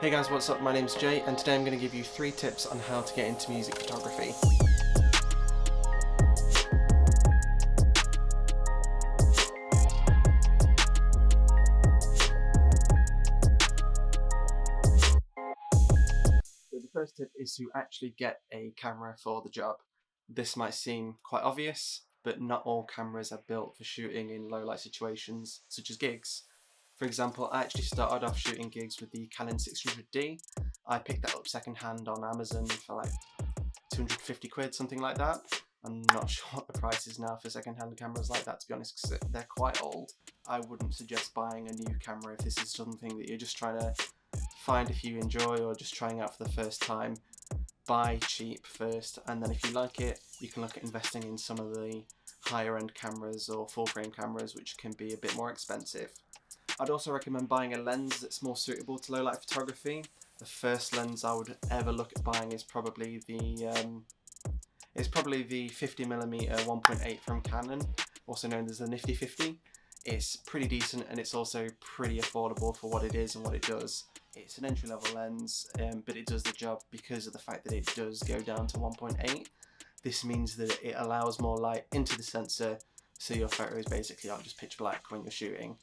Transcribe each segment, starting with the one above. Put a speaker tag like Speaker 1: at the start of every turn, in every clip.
Speaker 1: Hey guys, what's up? My name's Jay and today I'm going to give you 3 tips on how to get into music photography. So the first tip is to actually get a camera for the job. This might seem quite obvious, but not all cameras are built for shooting in low light situations, such as gigs. For example, I actually started off shooting gigs with the Canon 600D. I picked that up second hand on Amazon for like 250 quid, something like that. I'm not sure what the price is now for second hand cameras like that, to be honest, because they're quite old. I wouldn't suggest buying a new camera if this is something that you're just trying to find if you enjoy or just trying out for the first time. Buy cheap first, and then if you like it, you can look at investing in some of the higher end cameras or full frame cameras, which can be a bit more expensive. I'd also recommend buying a lens that's more suitable to low light photography. The first lens I would ever look at buying is probably the 50mm 1.8 from Canon, also known as the Nifty 50. It's pretty decent and it's also pretty affordable for what it is and what it does. It's an entry level lens, but it does the job because of the fact that it does go down to 1.8. This means that it allows more light into the sensor, so your photos basically aren't just pitch black when you're shooting.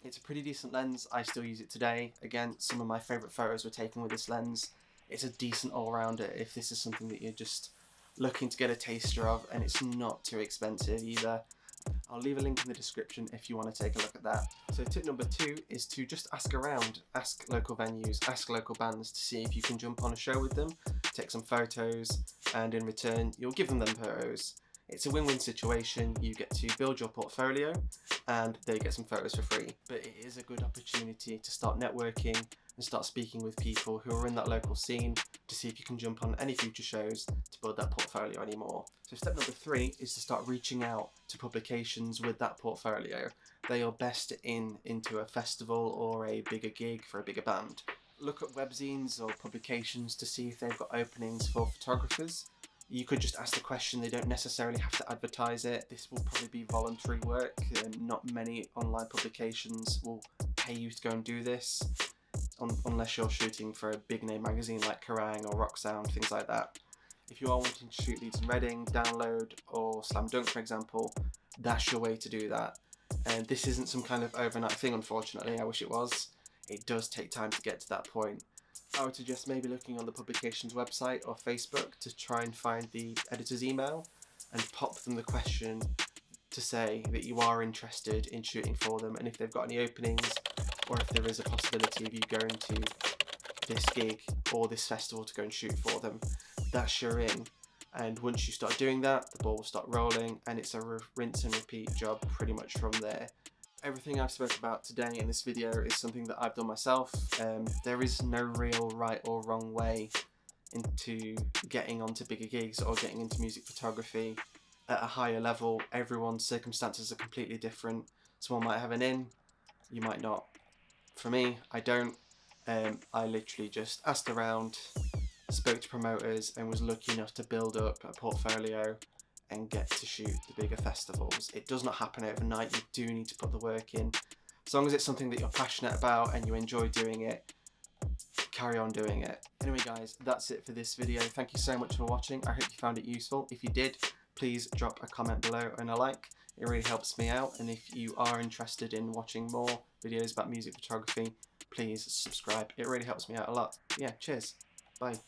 Speaker 1: It's a pretty decent lens. I still use it today. Again, some of my favourite photos were taken with this lens. It's a decent all-rounder if this is something that you're just looking to get a taster of, and it's not too expensive either. I'll leave a link in the description if you want to take a look at that. So tip number 2 is to just ask around. Ask local venues, ask local bands to see if you can jump on a show with them, take some photos, and in return you'll give them photos. It's a win-win situation. You get to build your portfolio and they get some photos for free. But it is a good opportunity to start networking and start speaking with people who are in that local scene to see if you can jump on any future shows to build that portfolio anymore. So step number 3 is to start reaching out to publications with that portfolio. They are best into a festival or a bigger gig for a bigger band. Look at webzines or publications to see if they've got openings for photographers. You could just ask the question, they don't necessarily have to advertise it. This will probably be voluntary work, and not many online publications will pay you to go and do this, unless you're shooting for a big name magazine like Kerrang or Rock Sound, things like that. If you are wanting to shoot Leeds and Reading, Download or Slam Dunk for example, that's your way to do that. And this isn't some kind of overnight thing, unfortunately. I wish it was. It does take time to get to that point. I would suggest maybe looking on the publication's website or Facebook to try and find the editor's email and pop them the question to say that you are interested in shooting for them, and if they've got any openings or if there is a possibility of you going to this gig or this festival to go and shoot for them. That's your in. And once you start doing that, the ball will start rolling and it's a rinse and repeat job pretty much from there. Everything I've spoken about today in this video is something that I've done myself. There is no real right or wrong way into getting onto bigger gigs or getting into music photography at a higher level. Everyone's circumstances are completely different. Someone might have an in, you might not. For me, I don't. I literally just asked around, spoke to promoters and was lucky enough to build up a portfolio and get to shoot the bigger festivals. It does not happen overnight. You do need to put the work in. As long as it's something that you're passionate about and you enjoy doing it, carry on doing it. Anyway guys, that's it for this video. Thank you so much for watching. I hope you found it useful. If you did, please drop a comment below and a like. It really helps me out, and if you are interested in watching more videos about music photography, please subscribe. It really helps me out a lot. Yeah, cheers. Bye.